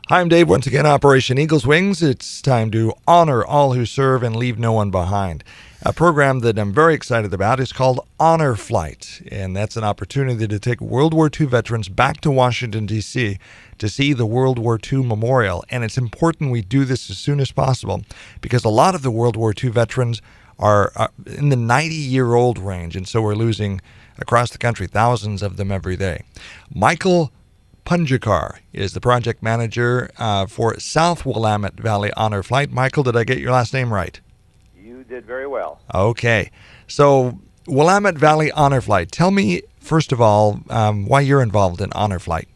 Hi, I'm Dave. Once again, Operation Eagle's Wings. It's time to honor all who serve and leave no one behind. A program that I'm very excited about is called Honor Flight, and that's an opportunity to take World War II veterans back to Washington, D.C. to see the World War II Memorial. And it's important we do this as soon as possible because a lot of the World War II veterans are in the 90-year-old range, and so we're losing across the country thousands of them every day. Michael Pungercar is the project manager for South Willamette Valley Honor Flight. Michael, did I get your last name right? You did very well. Okay. So, Willamette Valley Honor Flight. Tell me, first of all, why you're involved in Honor Flight.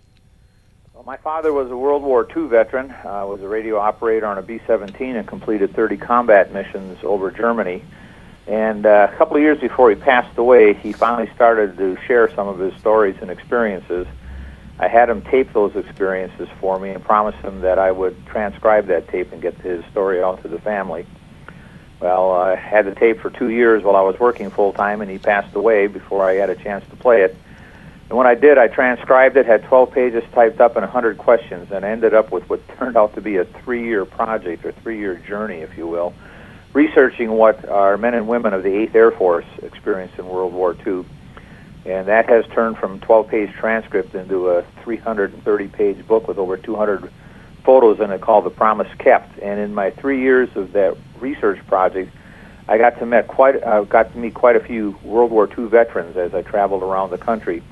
Well, my father was a World War II veteran, was a radio operator on a B-17 and completed 30 combat missions over Germany. And a couple of years before he passed away, he finally started to share some of his stories and experiences. I had him tape those experiences for me and promised him that I would transcribe that tape and get his story out to the family. Well, I had the tape for 2 years while I was working full-time, and he passed away before I had a chance to play it. And when I did, I transcribed it, had 12 pages typed up and 100 questions, and ended up with what turned out to be a 3-year project, or 3-year journey, if you will, researching what our men and women of the 8th Air Force experienced in World War II. And that has turned from 12-page transcript into a 330-page book with over 200 photos in it called The Promise Kept. And in my 3 years of that research project, I got to meet quite a few World War II veterans as I traveled around the country.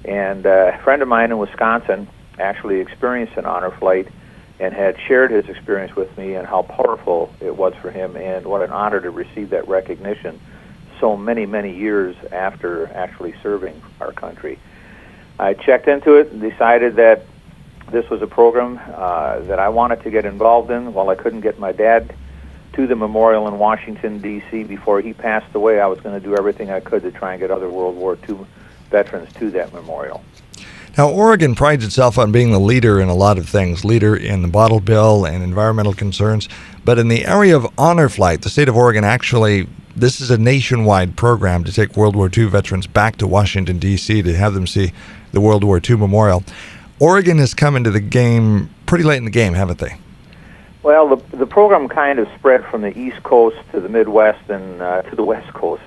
And a friend of mine in Wisconsin actually experienced an honor flight and had shared his experience with me and how powerful it was for him and what an honor to receive that recognition so many, many years after actually serving our country. I checked into it and decided that this was a program that I wanted to get involved in. While I couldn't get my dad to the memorial in Washington, D.C. before he passed away, I was going to do everything I could to try and get other World War II veterans to that memorial. Now, Oregon prides itself on being the leader in a lot of things, leader in the bottle bill and environmental concerns. But in the area of honor flight, the state of Oregon actually, this is a nationwide program to take World War II veterans back to Washington, D.C. to have them see the World War II Memorial. Oregon has come into the game pretty late in the game, haven't they? Well, the program kind of spread from the East Coast to the Midwest and to the West Coast.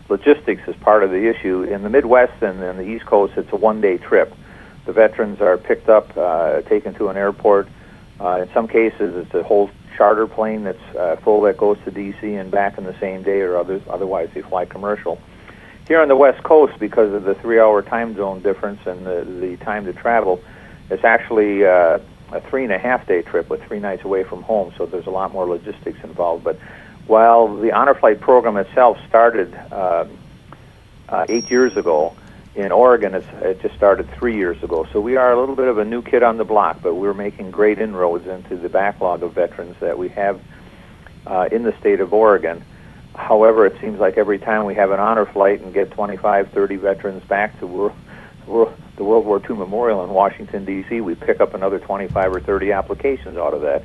Logistics is part of the issue. In the Midwest and the East Coast, it's a one-day trip. The veterans are picked up, taken to an airport. In some cases, it's a whole charter plane that's full that goes to D.C. and back in the same day, or otherwise they fly commercial. Here on the West Coast, because of the 3-hour time zone difference and the time to travel, it's actually a 3.5-day trip with 3 nights away from home, so there's a lot more logistics involved. But while the Honor Flight program itself started 8 years ago, in Oregon it just started 3 years ago. So we are a little bit of a new kid on the block, but we're making great inroads into the backlog of veterans that we have in the state of Oregon. However, it seems like every time we have an honor flight and get 25, 30 veterans back to the World War II Memorial in Washington, D.C., we pick up another 25 or 30 applications out of that.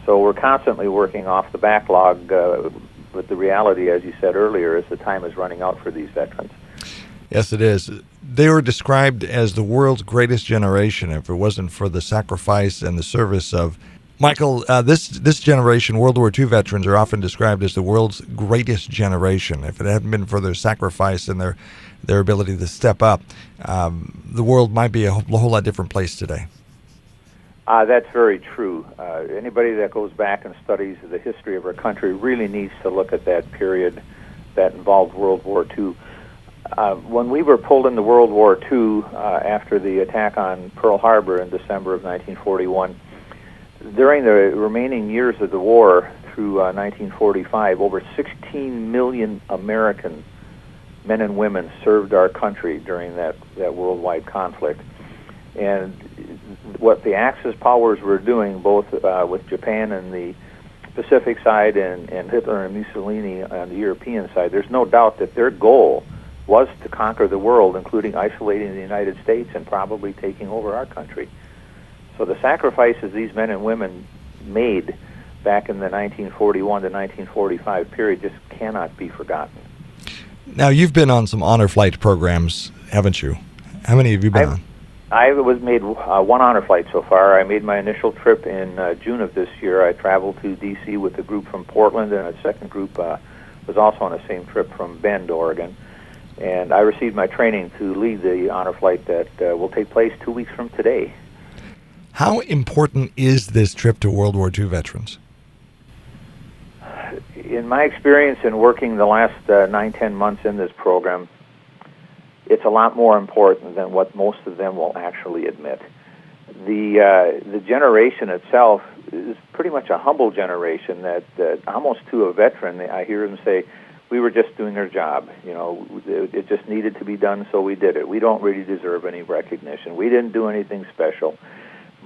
So we're constantly working off the backlog, but the reality, as you said earlier, is the time is running out for these veterans. Yes, it is. They were described as the world's greatest generation if it wasn't for the sacrifice and the service of Michael. This generation, World War II veterans, are often described as the world's greatest generation. If it hadn't been for their sacrifice and their ability to step up, the world might be a whole lot different place today. That's very true. Anybody that goes back and studies the history of our country really needs to look at that period that involved World War II. When we were pulled into World War II after the attack on Pearl Harbor in December of 1941, during the remaining years of the war through 1945, over 16 million American men and women served our country during that worldwide conflict. And what the Axis powers were doing, both with Japan and the Pacific side and Hitler and Mussolini on the European side, there's no doubt that their goal was to conquer the world, including isolating the United States and probably taking over our country. So the sacrifices these men and women made back in the 1941 to 1945 period just cannot be forgotten. Now, you've been on some honor flight programs, haven't you? How many have you been on? I was made one honor flight so far. I made my initial trip in June of this year. I traveled to D.C. with a group from Portland, and a second group was also on the same trip from Bend, Oregon. And I received my training to lead the honor flight that will take place 2 weeks from today. How important is this trip to World War II veterans? In my experience in working the last 9-10 months in this program, it's a lot more important than what most of them will actually admit. The generation itself is pretty much a humble generation that almost to a veteran, I hear them say, we were just doing our job. You know, it just needed to be done, so we did it. We don't really deserve any recognition. We didn't do anything special.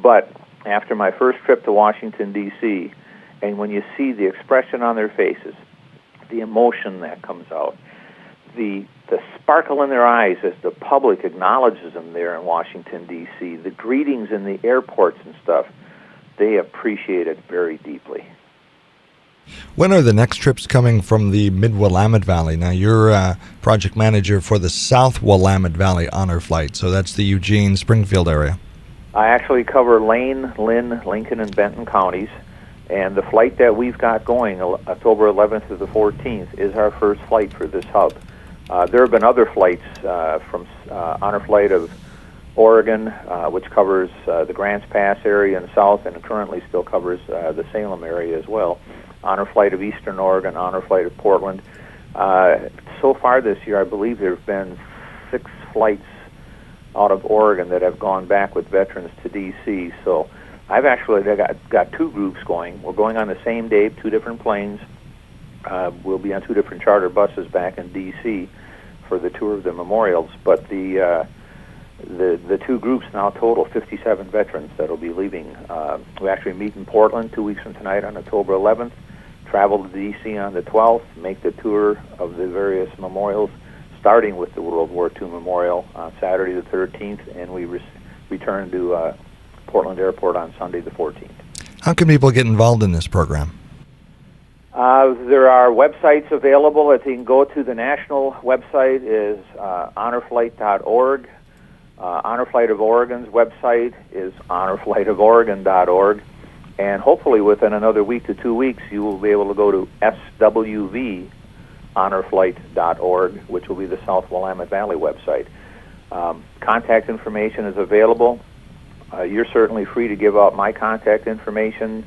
But after my first trip to Washington, D.C., and when you see the expression on their faces, the emotion that comes out, the sparkle in their eyes as the public acknowledges them there in Washington, D.C., the greetings in the airports and stuff, they appreciate it very deeply. When are the next trips coming from the Mid-Willamette Valley? Now, you're project manager for the South Willamette Valley Honor Flight, so that's the Eugene, Springfield area. I actually cover Lane, Lynn, Lincoln, and Benton counties, and the flight that we've got going October 11th to the 14th is our first flight for this hub. There have been other flights from Honor Flight of Oregon, which covers the Grants Pass area in the south, and it currently still covers the Salem area as well. Honor Flight of Eastern Oregon, Honor Flight of Portland. So far this year, I believe there have been 6 flights out of Oregon that have gone back with veterans to D.C. So I've actually got 2 groups going. We're going on the same day, 2 different planes. We'll be on 2 different charter buses back in D.C. for the tour of the memorials. But the 2 groups now total 57 veterans that will be leaving. We actually meet in Portland 2 weeks from tonight on October 11th, travel to D.C. on the 12th, make the tour of the various memorials, starting with the World War II Memorial on Saturday the 13th, and we return to Portland Airport on Sunday the 14th. How can people get involved in this program? There are websites available that you can go to. The national website is honorflight.org. Honor Flight of Oregon's website is honorflightoforegon.org. And hopefully within another week to 2 weeks, you will be able to go to swvhonorflight.org, which will be the South Willamette Valley website. Contact information is available. You're certainly free to give out my contact information.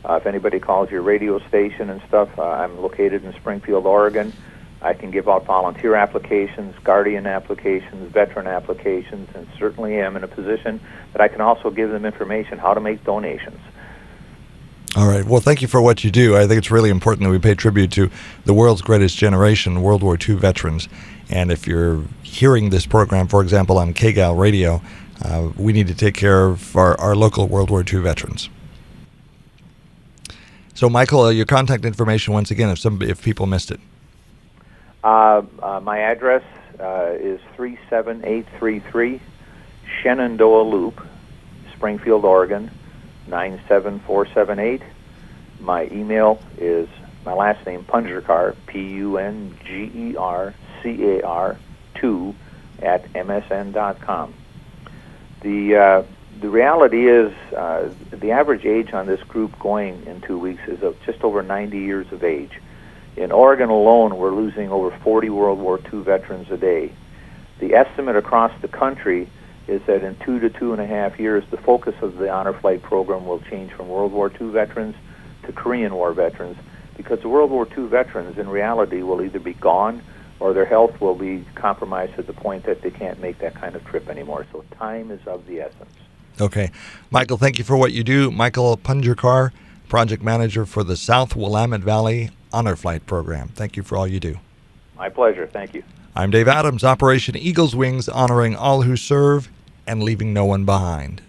If anybody calls your radio station and stuff, I'm located in Springfield, Oregon. I can give out volunteer applications, guardian applications, veteran applications, and certainly am in a position that I can also give them information how to make donations. All right. Well, thank you for what you do. I think it's really important that we pay tribute to the world's greatest generation, World War II veterans. And if you're hearing this program, for example, on KGAL Radio, we need to take care of our local World War II veterans. So, Michael, your contact information once again, if people missed it. My address is 37833 Shenandoah Loop, Springfield, Oregon, 97478. My email is my last name, Pungercar, Pungercar 2 at msn.com. The reality is the average age on this group going in 2 weeks is of just over 90 years of age. In Oregon alone, we're losing over 40 World War II veterans a day. The estimate across the country is that in 2 to 2.5 years, the focus of the Honor Flight program will change from World War II veterans to Korean War veterans, because the World War II veterans, in reality, will either be gone or their health will be compromised to the point that they can't make that kind of trip anymore. So time is of the essence. Okay. Michael, thank you for what you do. Michael Pungercar, project manager for the South Willamette Valley Honor Flight program. Thank you for all you do. My pleasure. Thank you. I'm Dave Adams, Operation Eagle's Wings, honoring all who serve and leaving no one behind.